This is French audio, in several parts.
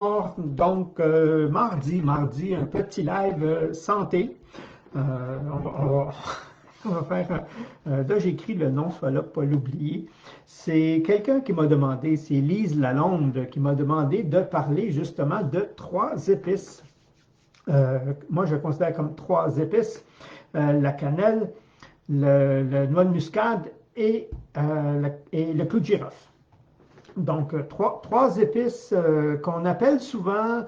Donc, mardi, un petit live santé. On va faire. Là, j'écris le nom, soit là, pas l'oublier. C'est quelqu'un qui m'a demandé, c'est Lise Lalonde, qui m'a demandé de parler justement de trois épices. Moi, je considère comme trois épices la cannelle, le noix de muscade et le clou de girofle. Donc, trois épices qu'on appelle souvent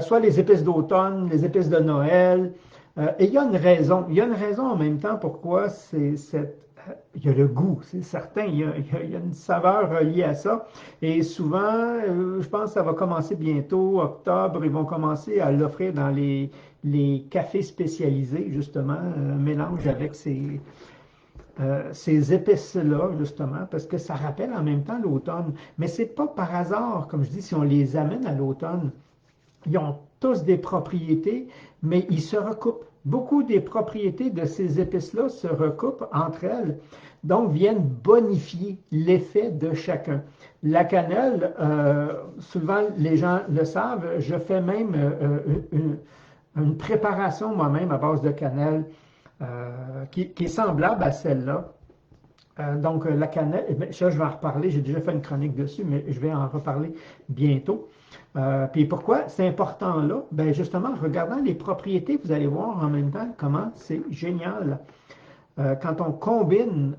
soit les épices d'automne, les épices de Noël. Et il y a une raison. Il y a une raison en même temps pourquoi il y a le goût, c'est certain. Il y a une saveur reliée à ça. Et souvent, je pense que ça va commencer bientôt, octobre, ils vont commencer à l'offrir dans les cafés spécialisés, justement, un mélange avec ces épices-là, justement, parce que ça rappelle en même temps l'automne. Mais c'est pas par hasard, comme je dis, si on les amène à l'automne, ils ont tous des propriétés, mais ils se recoupent. Beaucoup des propriétés de ces épices-là se recoupent entre elles, donc viennent bonifier l'effet de chacun. La cannelle, souvent les gens le savent, je fais même une préparation moi-même à base de cannelle qui est semblable à celle-là. Donc, la cannelle, ça, je vais en reparler. J'ai déjà fait une chronique dessus, mais je vais en reparler bientôt. Puis pourquoi c'est important là? Ben justement, en regardant les propriétés, vous allez voir en même temps comment c'est génial. Quand on combine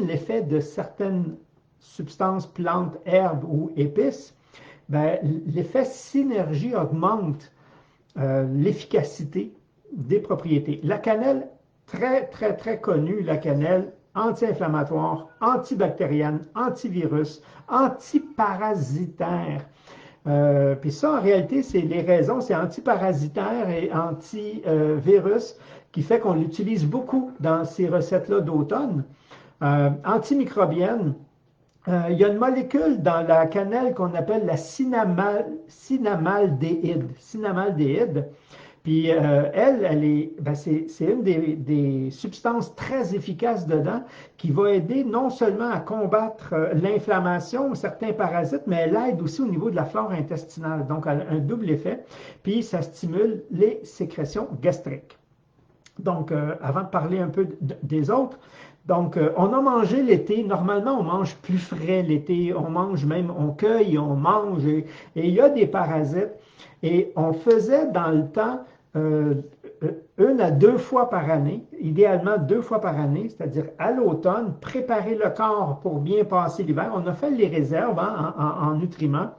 l'effet de certaines substances, plantes, herbes ou épices, ben, l'effet synergie augmente l'efficacité des propriétés. La cannelle, très, très, très connue, la cannelle, anti-inflammatoire, antibactérienne, antivirus, antiparasitaire. Puis ça, en réalité, c'est les raisons, c'est antiparasitaire et antivirus qui fait qu'on l'utilise beaucoup dans ces recettes-là d'automne. Antimicrobienne, il y a une molécule dans la cannelle qu'on appelle la cinamaldéhyde. Cinamaldéhyde. Puis ben c'est une des substances très efficaces dedans qui va aider non seulement à combattre l'inflammation ou certains parasites, mais elle aide aussi au niveau de la flore intestinale. Donc, elle a un double effet. Puis, ça stimule les sécrétions gastriques. Donc, avant de parler un peu des autres, donc, on a mangé l'été. Normalement, on mange plus frais l'été. On mange même, on cueille, on mange. Et il y a des parasites. Et on faisait dans le temps euh, une à deux fois par année, idéalement deux fois par année, c'est-à-dire à l'automne, préparer le corps pour bien passer l'hiver. On a fait les réserves hein, en nutriments.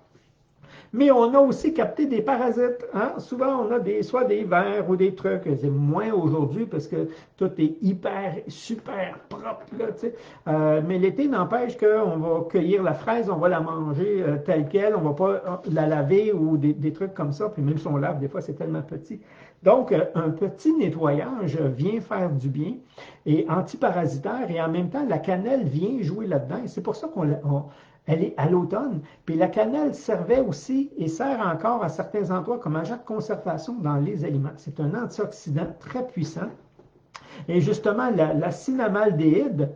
Mais on a aussi capté des parasites. Hein? Souvent, on a soit des vers ou des trucs. C'est moins aujourd'hui parce que tout est hyper, super propre. Là, mais l'été n'empêche qu'on va cueillir la fraise, on va la manger telle qu'elle, on ne va pas la laver ou des trucs comme ça. Puis même si on lave, des fois, c'est tellement petit. Donc, un petit nettoyage vient faire du bien et antiparasitaire et en même temps, la cannelle vient jouer là-dedans. Et c'est pour ça elle est à l'automne. Puis la cannelle servait aussi et sert encore à certains endroits comme agent de conservation dans les aliments. C'est un antioxydant très puissant. Et justement, la cinamaldéhyde,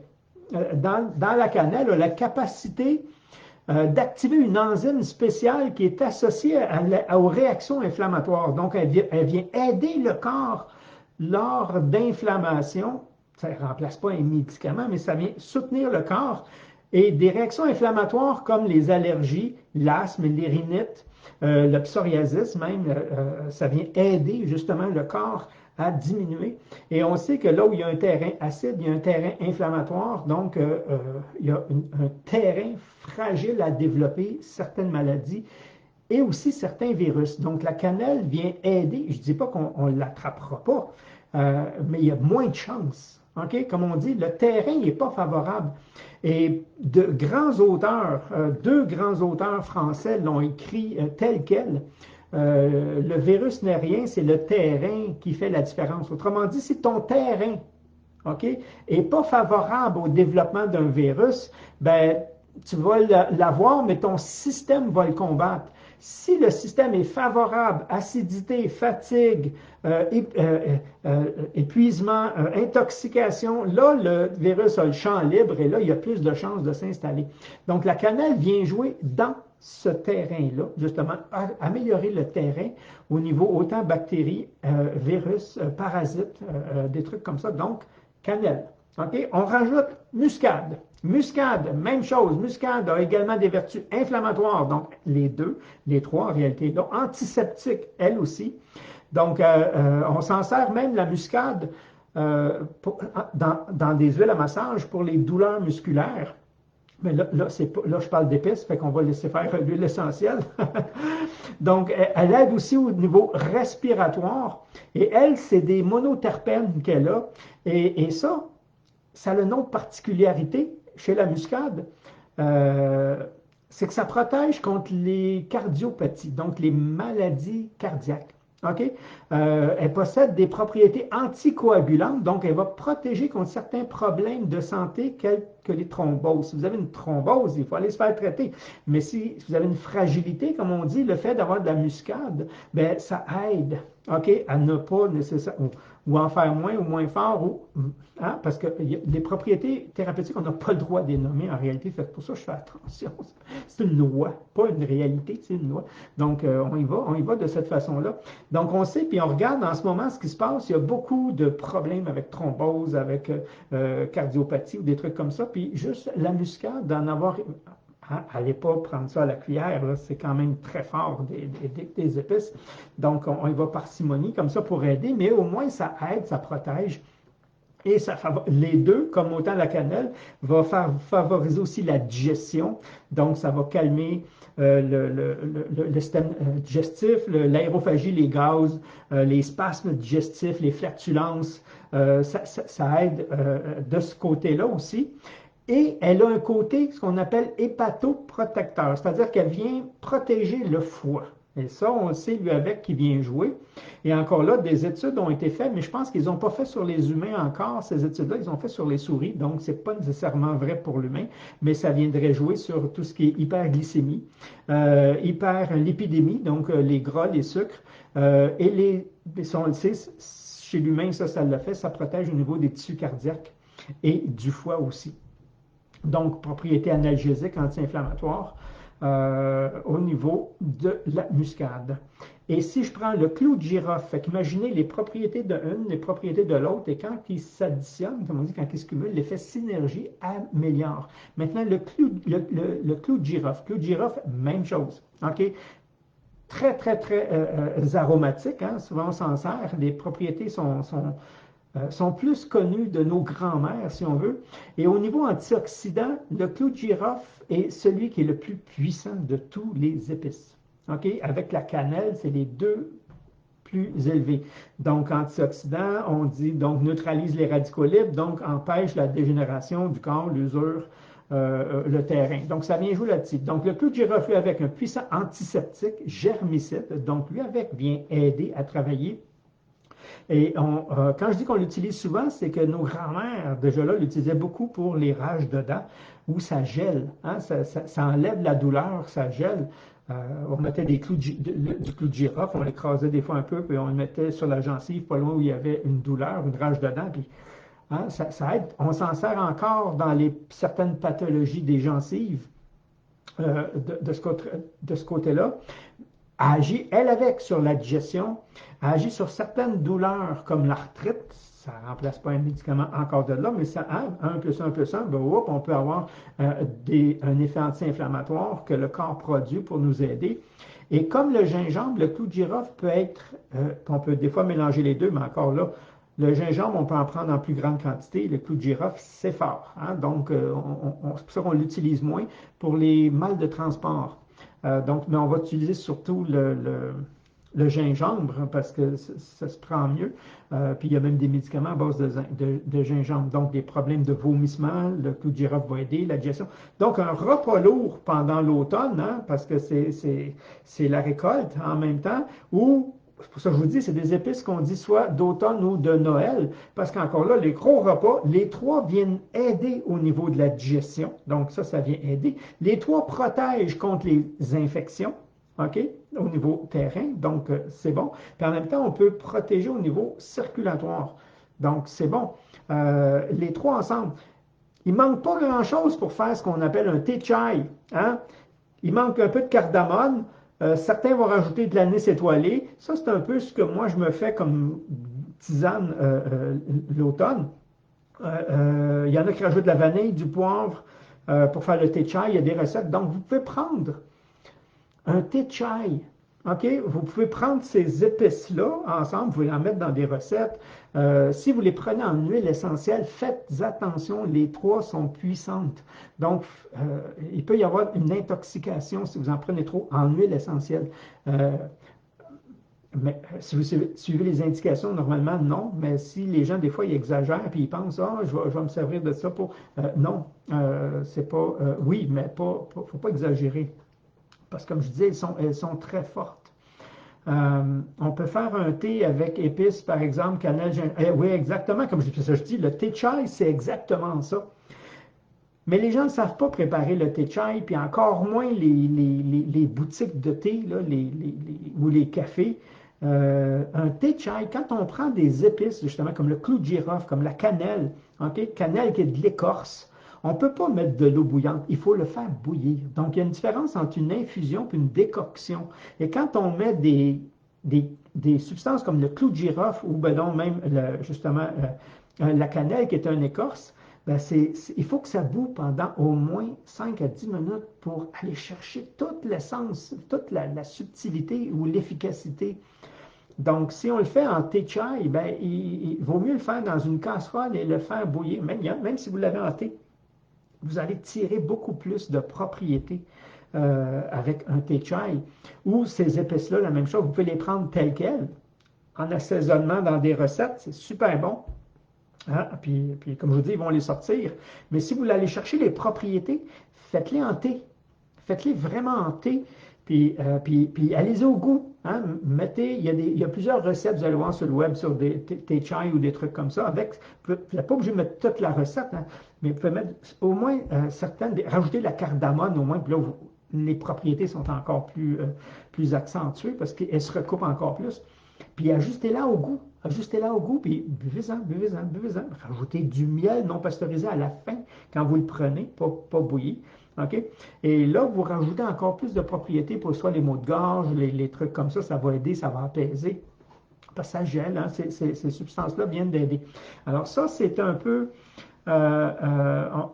dans la cannelle, a la capacité d'activer une enzyme spéciale qui est associée aux réactions inflammatoires. Donc, elle vient aider le corps lors d'inflammation. Ça ne remplace pas un médicament, mais ça vient soutenir le corps. Et des réactions inflammatoires comme les allergies, l'asthme, les rhinites, le psoriasis même, ça vient aider justement le corps à diminuer. Et on sait que là où il y a un terrain acide, il y a un terrain inflammatoire, donc il y a un terrain fragile à développer certaines maladies et aussi certains virus. Donc la cannelle vient aider, je ne dis pas qu'on ne l'attrapera pas, mais il y a moins de chances. Okay? Comme on dit, le terrain n'est pas favorable. Et de grands auteurs, deux grands auteurs français l'ont écrit tel quel. Le virus n'est rien, c'est le terrain qui fait la différence. Autrement dit, si ton terrain est pas favorable au développement d'un virus, ben, tu vas l'avoir, mais ton système va le combattre. Si le système est favorable, acidité, fatigue, épuisement, intoxication, là, le virus a le champ libre et là, il y a plus de chances de s'installer. Donc, la cannelle vient jouer dans ce terrain-là, justement, améliorer le terrain au niveau autant bactéries, virus, parasites, des trucs comme ça. Donc, cannelle. OK? On rajoute muscade. Muscade, même chose. Muscade a également des vertus inflammatoires. Donc, les deux, les trois en réalité. Donc, antiseptique, elle aussi. Donc, on s'en sert même la muscade dans des huiles à massage pour les douleurs musculaires. Mais là, je parle d'épices, fait qu'on va laisser faire l'huile essentielle. Donc, elle aide aussi au niveau respiratoire. Et elle, c'est des monoterpènes qu'elle a. Et ça a le nom de particularité chez la muscade. C'est que ça protège contre les cardiopathies, donc les maladies cardiaques. OK? Elle possède des propriétés anticoagulantes, donc elle va protéger contre certains problèmes de santé tels que les thromboses. Si vous avez une thrombose, il faut aller se faire traiter. Mais si vous avez une fragilité, comme on dit, le fait d'avoir de la muscade, ben, ça aide, OK, à ne pas nécessairement, ou en faire moins ou moins fort, ou, hein, parce que y a des propriétés thérapeutiques, on n'a pas le droit de les nommer en réalité. Fait que pour ça, je fais attention. C'est une loi, pas une réalité, c'est une loi. Donc, on y va de cette façon-là. Donc, on sait, puis on regarde en ce moment ce qui se passe. Il y a beaucoup de problèmes avec thrombose, avec cardiopathie ou des trucs comme ça. Puis juste la muscade, d'en avoir. Allez pas prendre ça à la cuillère, c'est quand même très fort des épices. Donc, on y va parcimonie comme ça pour aider, mais au moins ça aide, ça protège. Et les deux, comme autant la cannelle, va favoriser aussi la digestion. Donc, ça va calmer le système digestif, l'aérophagie, les gaz, les spasmes digestifs, les flatulences. Ça aide de ce côté-là aussi. Et elle a un côté, ce qu'on appelle hépatoprotecteur, c'est-à-dire qu'elle vient protéger le foie. Et ça, on le sait, lui, avec, qui vient jouer. Et encore là, des études ont été faites, mais je pense qu'ils n'ont pas fait sur les humains encore, ces études-là, ils ont fait sur les souris, donc ce n'est pas nécessairement vrai pour l'humain, mais ça viendrait jouer sur tout ce qui est hyperglycémie, hyperlipidémie, donc les gras, les sucres, et on le sait, chez l'humain, ça le fait, ça protège au niveau des tissus cardiaques et du foie aussi. Donc, propriété analgésique, anti-inflammatoire au niveau de la muscade. Et si je prends le clou de girofle, imaginez les propriétés de l'une, les propriétés de l'autre, et quand ils s'additionnent, comme on dit, quand ils se cumulent, l'effet synergie améliore. Maintenant, le clou de girofle, même chose. OK? Très, très, très aromatique, hein? Souvent on s'en sert. Les propriétés sont plus connus de nos grands-mères, si on veut. Et au niveau antioxydant, le clou de girofle est celui qui est le plus puissant de tous les épices. OK? Avec la cannelle, c'est les deux plus élevés. Donc, antioxydant, on dit, donc, neutralise les radicaux libres, donc, empêche la dégénération du corps, l'usure, le terrain. Donc, ça vient jouer là-dessus. Donc, le clou de girofle, avec un puissant antiseptique, germicide, donc, lui, avec, vient aider à travailler. Et quand je dis qu'on l'utilise souvent, c'est que nos grands-mères, déjà là, l'utilisaient beaucoup pour les rages de dents, où ça gèle, hein, ça enlève la douleur, ça gèle. On mettait du clou de girofle, on l'écrasait des fois un peu, puis on le mettait sur la gencive, pas loin où il y avait une douleur, une rage de dents, puis hein, ça aide. On s'en sert encore dans certaines pathologies des gencives de ce côté-là. Agit, elle, avec, sur la digestion, agit sur certaines douleurs comme l'arthrite. Ça ne remplace pas un médicament encore de là, mais ça aide. 1 plus 1 plus 1, ben, on peut avoir un effet anti-inflammatoire que le corps produit pour nous aider. Et comme le gingembre, le clou de girofle peut être, on peut des fois mélanger les deux, mais encore là, le gingembre, on peut en prendre en plus grande quantité. Le clou de girofle, c'est fort. Hein? Donc, c'est pour ça qu'on l'utilise moins pour les mal de transport. Donc, mais on va utiliser surtout le gingembre parce que ça se prend mieux. Puis il y a même des médicaments à base de gingembre. Donc, des problèmes de vomissement, le clou de girofle va aider, la digestion. Donc, un repas lourd pendant l'automne, hein, parce que c'est la récolte en même temps, ou c'est pour ça que je vous dis, c'est des épices qu'on dit soit d'automne ou de Noël, parce qu'encore là, les gros repas, les trois viennent aider au niveau de la digestion. Donc ça vient aider. Les trois protègent contre les infections, OK, au niveau terrain, donc c'est bon. Puis en même temps, on peut protéger au niveau circulatoire. Donc c'est bon. Les trois ensemble. Il ne manque pas grand-chose pour faire ce qu'on appelle un thé chai. Hein? Il manque un peu de cardamone. Certains vont rajouter de l'anis étoilé. Ça, c'est un peu ce que moi, je me fais comme tisane l'automne. Il y en a qui rajoutent de la vanille, du poivre pour faire le thé chai. Il y a des recettes. Donc, vous pouvez prendre un thé chai. OK? Vous pouvez prendre ces épices-là ensemble, vous pouvez en mettre dans des recettes. Si vous les prenez en huile essentielle, faites attention, les trois sont puissantes. Donc, il peut y avoir une intoxication si vous en prenez trop en huile essentielle. Mais si vous suivez les indications, normalement, non. Mais si les gens, des fois, ils exagèrent et ils pensent, ah, je vais me servir de ça pour. Non, c'est pas. Oui, mais pas, faut pas exagérer. Parce que, comme je disais, elles sont très fortes. On peut faire un thé avec épices, par exemple, cannelle, oui, exactement, comme je dis, le thé chai, c'est exactement ça. Mais les gens ne savent pas préparer le thé chai, puis encore moins les boutiques de thé là, ou les cafés. Un thé chai, quand on prend des épices, justement, comme le clou de girofle, comme la cannelle, OK? Cannelle qui est de l'écorce, on ne peut pas mettre de l'eau bouillante, il faut le faire bouillir. Donc, il y a une différence entre une infusion et une décoction. Et quand on met des substances comme le clou de girofle ou ben non, même justement la cannelle qui est une écorce, ben il faut que ça boue pendant au moins 5 à 10 minutes pour aller chercher toute l'essence, toute la subtilité ou l'efficacité. Donc, si on le fait en thé chai, ben, il vaut mieux le faire dans une casserole et le faire bouillir. Même si vous l'avez en thé, vous allez tirer beaucoup plus de propriétés avec un thé chai. Ou ces épices-là, la même chose, vous pouvez les prendre telles quelles, en assaisonnement dans des recettes, c'est super bon. Hein? Puis, comme je vous dis, ils vont les sortir. Mais si vous voulez aller chercher les propriétés, faites-les en thé. Faites-les vraiment en thé. Puis allez-y au goût. Hein? Mettez, il y a plusieurs recettes, vous allez voir sur le web, sur des thé chai ou des trucs comme ça. Vous n'êtes pas obligé de mettre toute la recette, hein? Mais vous pouvez mettre au moins certaines, rajouter la cardamone au moins, puis là, les propriétés sont encore plus accentuées parce qu'elles se recoupent encore plus. Puis ajustez-la au goût. Ajustez-la au goût, puis buvez-en, buvez-en, buvez-en. Rajoutez du miel non pasteurisé à la fin quand vous le prenez, pas bouilli. OK? Et là, vous rajoutez encore plus de propriétés pour soit les maux de gorge, les trucs comme ça va aider, ça va apaiser. Parce que ça gèle, hein? Ces substances-là viennent d'aider. Alors ça, c'est un peu la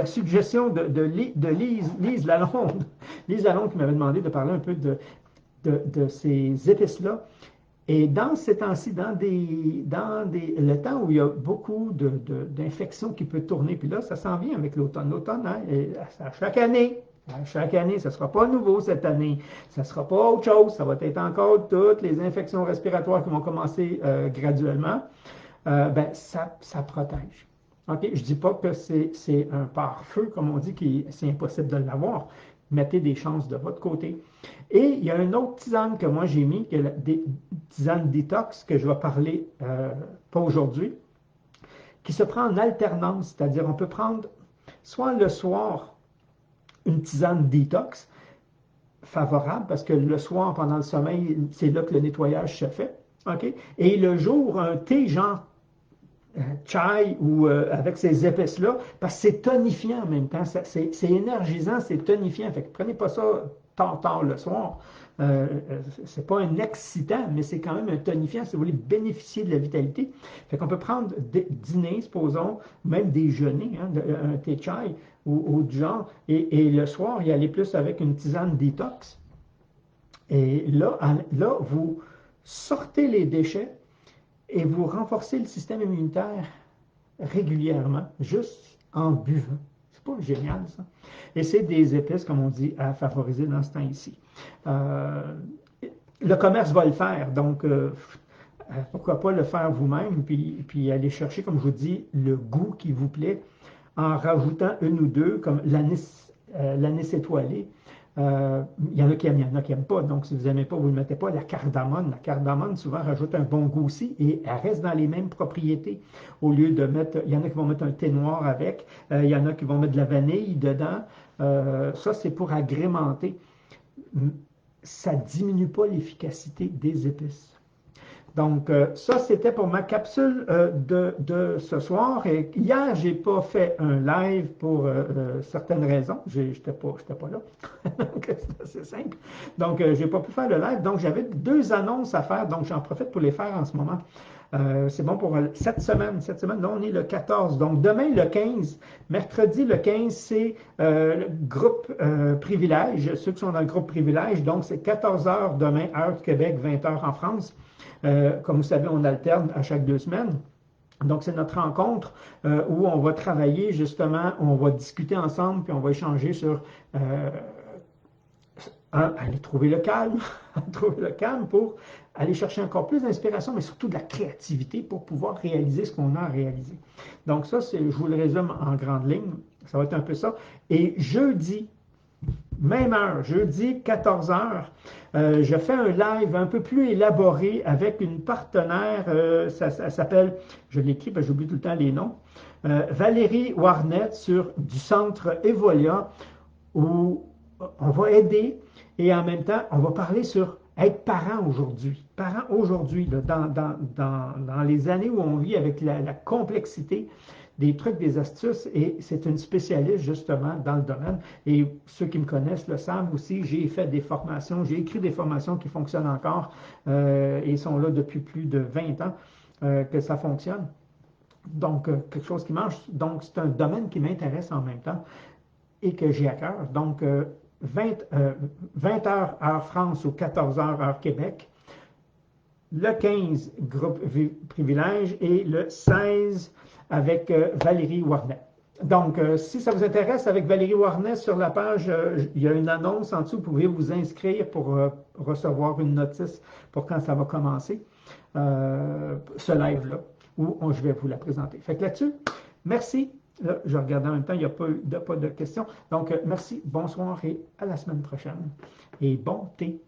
suggestion de Lise Lalonde. Lise Lalonde qui m'avait demandé de parler un peu de ces épices-là. Et dans ces temps-ci, le temps où il y a beaucoup d'infections qui peuvent tourner, puis là, ça s'en vient avec l'automne. L'automne, hein, à chaque année, ce ne sera pas nouveau cette année. Ça ne sera pas autre chose. Ça va être encore toutes les infections respiratoires qui vont commencer graduellement. Ben, ça protège. OK? Je ne dis pas que c'est un pare-feu, comme on dit, c'est impossible de l'avoir. Mettez des chances de votre côté. Et il y a une autre tisane que moi j'ai mis, qui est des tisane détox, que je vais parler pas aujourd'hui, qui se prend en alternance, c'est-à-dire on peut prendre soit le soir une tisane détox favorable, parce que le soir, pendant le sommeil, c'est là que le nettoyage se fait. OK? Et le jour, un thé genre chai ou avec ces épices-là, parce que c'est tonifiant en même temps. C'est énergisant, c'est tonifiant. Fait que prenez pas ça tard le soir. C'est pas un excitant, mais c'est quand même un tonifiant si vous voulez bénéficier de la vitalité. Fait qu'on peut prendre dîner, supposons, même déjeuner, hein, un thé chai ou du genre, et le soir, y aller plus avec une tisane détox. Et là, vous sortez les déchets et vous renforcez le système immunitaire régulièrement, juste en buvant. C'est pas génial, ça? Et c'est des épices, comme on dit, à favoriser dans ce temps ici. Le commerce va le faire, donc pourquoi pas le faire vous-même, puis aller chercher, comme je vous dis, le goût qui vous plaît, en rajoutant une ou deux, comme l'anis étoilé. Il y en a qui aiment, il y en a qui n'aiment pas. Donc, si vous n'aimez pas, vous ne mettez pas la cardamone. La cardamone, souvent, rajoute un bon goût aussi et elle reste dans les mêmes propriétés. Au lieu de mettre, il y en a qui vont mettre un thé noir avec, il y en a qui vont mettre de la vanille dedans. Ça, c'est pour agrémenter. Ça ne diminue pas l'efficacité des épices. Donc, ça, c'était pour ma capsule de ce soir. Et hier, j'ai pas fait un live pour certaines raisons. J'étais pas là. Donc, c'est assez simple. Donc, j'ai pas pu faire le live. Donc, j'avais deux annonces à faire. Donc, j'en profite pour les faire en ce moment. C'est bon pour cette semaine. Cette semaine, là, on est le 14. Donc, demain, le 15, mercredi, le 15, c'est le groupe privilège. Ceux qui sont dans le groupe privilège. Donc, c'est 14 heures demain, heure du Québec, 20 heures en France. Comme vous savez, on alterne à chaque 2 semaines. Donc, c'est notre rencontre où on va travailler justement, on va discuter ensemble, puis on va échanger sur aller trouver le calme, trouver le calme pour aller chercher encore plus d'inspiration, mais surtout de la créativité pour pouvoir réaliser ce qu'on a à réaliser. Donc ça, je vous le résume en grande ligne, ça va être un peu ça. Et jeudi, même heure, jeudi 14 heures, je fais un live un peu plus élaboré avec une partenaire, ça s'appelle, je l'écris parce que j'oublie tout le temps les noms, Valérie Warnet du centre Evolia, où on va aider et en même temps, on va parler sur être parent aujourd'hui. Parent aujourd'hui, dans les années où on vit avec la complexité, des trucs, des astuces, et c'est une spécialiste justement dans le domaine. Et ceux qui me connaissent le savent aussi, j'ai fait des formations, j'ai écrit des formations qui fonctionnent encore et sont là depuis plus de 20 ans que ça fonctionne. Donc, quelque chose qui marche. Donc, c'est un domaine qui m'intéresse en même temps et que j'ai à cœur. Donc, 20 heures heure France ou 14 heures heure Québec. Le 15, groupe privilège et le 16 avec Valérie Warnet. Donc, si ça vous intéresse, avec Valérie Warnet sur la page, il y a une annonce en dessous, vous pouvez vous inscrire pour recevoir une notice pour quand ça va commencer, ce live-là, où je vais vous la présenter. Fait que là-dessus, merci. Là, je regarde en même temps, il n'y a pas de questions. Donc, merci, bonsoir et à la semaine prochaine. Et bon thé.